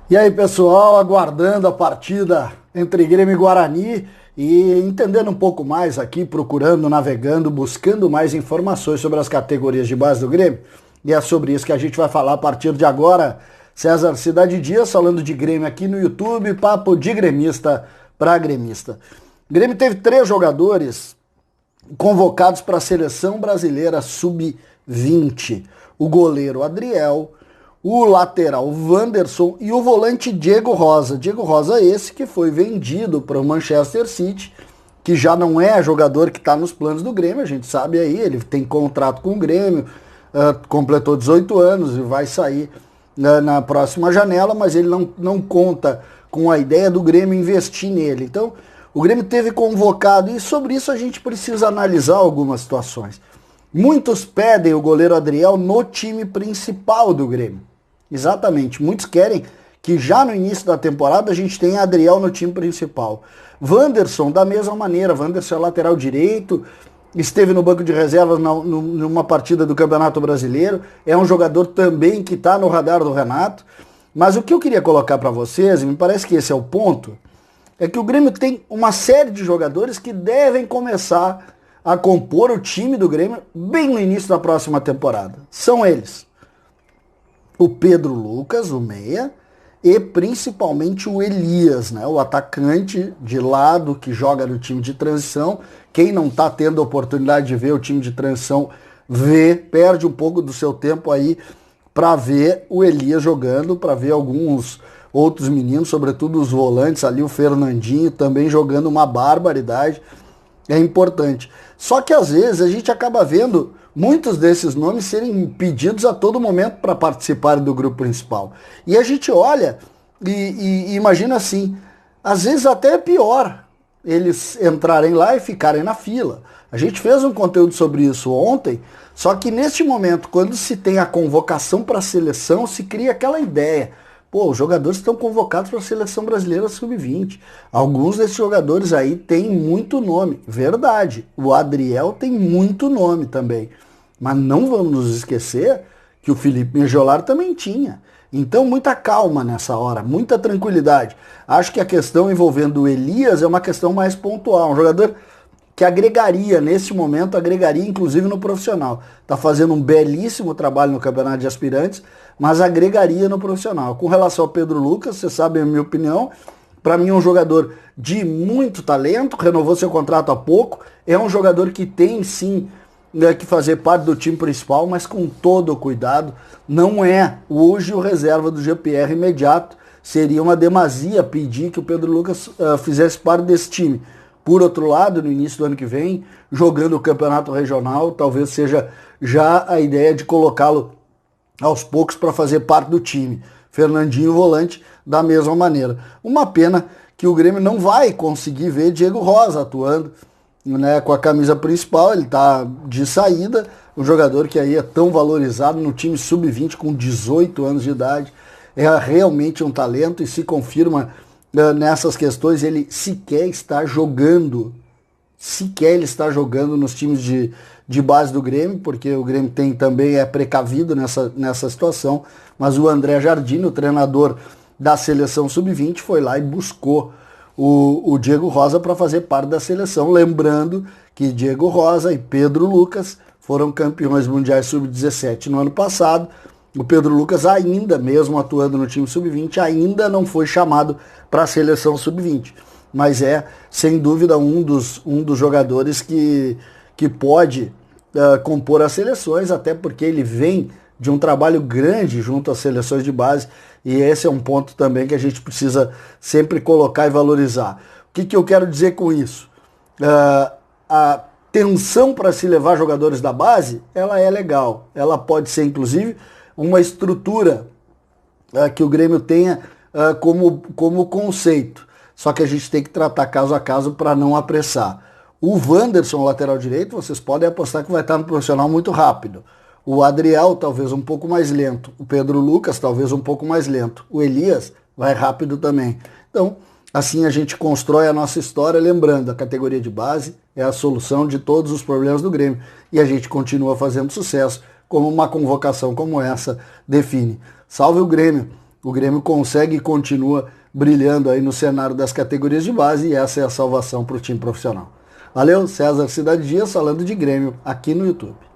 E aí, pessoal, aguardando a partida entre Grêmio e Guarani e entendendo um pouco mais aqui, procurando, navegando, buscando mais informações sobre as categorias de base do Grêmio. E é sobre isso que a gente vai falar a partir de agora. César Cidade Dias falando de Grêmio aqui no YouTube, papo de gremista para gremista. O Grêmio teve 3 jogadores convocados para a seleção brasileira sub-20. O goleiro Adriel, o lateral Wanderson e o volante Diego Rosa. Diego Rosa esse que foi vendido para o Manchester City, que já não é jogador que está nos planos do Grêmio, a gente sabe aí, ele tem contrato com o Grêmio, completou 18 anos e vai sair na próxima janela, mas ele não conta com a ideia do Grêmio investir nele. Então, o Grêmio teve convocado e sobre isso a gente precisa analisar algumas situações. Muitos pedem o goleiro Adriel no time principal do Grêmio. Exatamente, muitos querem que já no início da temporada a gente tenha Adriel no time principal. Wanderson, da mesma maneira, Wanderson é lateral direito, esteve no banco de reservas numa partida do Campeonato Brasileiro, é um jogador também que está no radar do Renato, mas o que eu queria colocar para vocês, e me parece que esse é o ponto, é que o Grêmio tem uma série de jogadores que devem começar a compor o time do Grêmio bem no início da próxima temporada. São eles: o Pedro Lucas, o meia, e principalmente o Elias, né, o atacante de lado que joga no time de transição. Quem não está tendo a oportunidade de ver o time de transição, perde um pouco do seu tempo aí para ver o Elias jogando, para ver alguns outros meninos, sobretudo os volantes ali, o Fernandinho também jogando uma barbaridade. É importante. Só que às vezes a gente acaba vendo muitos desses nomes serem pedidos a todo momento para participarem do grupo principal. E a gente olha e imagina assim, às vezes até é pior eles entrarem lá e ficarem na fila. A gente fez um conteúdo sobre isso ontem, só que neste momento, quando se tem a convocação para a seleção, se cria aquela ideia. Pô, os jogadores estão convocados para a Seleção Brasileira Sub-20. Alguns desses jogadores aí têm muito nome. Verdade, o Adriel tem muito nome também. Mas não vamos nos esquecer que o Felipe Mijolar também tinha. Então, muita calma nessa hora, muita tranquilidade. Acho que a questão envolvendo o Elias é uma questão mais pontual. Um jogador que agregaria, nesse momento, agregaria inclusive no profissional. Está fazendo um belíssimo trabalho no Campeonato de Aspirantes, mas agregaria no profissional. Com relação ao Pedro Lucas, você sabe a minha opinião, para mim é um jogador de muito talento, renovou seu contrato há pouco, é um jogador que tem sim que fazer parte do time principal, mas com todo o cuidado, não é hoje o reserva do GPR imediato, seria uma demasia pedir que o Pedro Lucas fizesse parte desse time. Por outro lado, no início do ano que vem, jogando o campeonato regional, talvez seja já a ideia de colocá-lo aos poucos para fazer parte do time. Fernandinho, volante, da mesma maneira. Uma pena que o Grêmio não vai conseguir ver Diego Rosa atuando, né, com a camisa principal. Ele está de saída, um jogador que aí é tão valorizado no time sub-20 com 18 anos de idade. É realmente um talento e se confirma nessas questões. Ele sequer está jogando nos times de base do Grêmio, porque o Grêmio também é precavido nessa situação, mas o André Jardine, o treinador da seleção sub-20, foi lá e buscou o Diego Rosa para fazer parte da seleção, lembrando que Diego Rosa e Pedro Lucas foram campeões mundiais sub-17 no ano passado. O Pedro Lucas ainda, mesmo atuando no time sub-20, ainda não foi chamado para a seleção sub-20, mas é, sem dúvida, um dos jogadores que pode compor as seleções, até porque ele vem de um trabalho grande junto às seleções de base, e esse é um ponto também que a gente precisa sempre colocar e valorizar. O que eu quero dizer com isso? A tensão para se levar jogadores da base, ela é legal, ela pode ser inclusive uma estrutura que o Grêmio tenha como conceito, só que a gente tem que tratar caso a caso para não apressar. O Wanderson, lateral direito, vocês podem apostar que vai estar no profissional muito rápido. O Adriel, talvez um pouco mais lento. O Pedro Lucas, talvez um pouco mais lento. O Elias vai rápido também. Então, assim a gente constrói a nossa história, lembrando, a categoria de base é a solução de todos os problemas do Grêmio. E a gente continua fazendo sucesso, como uma convocação como essa define. Salve o Grêmio! o Grêmio consegue e continua brilhando aí no cenário das categorias de base e essa é a salvação para o time profissional. Valeu, César Cidade Dias falando de Grêmio aqui no YouTube.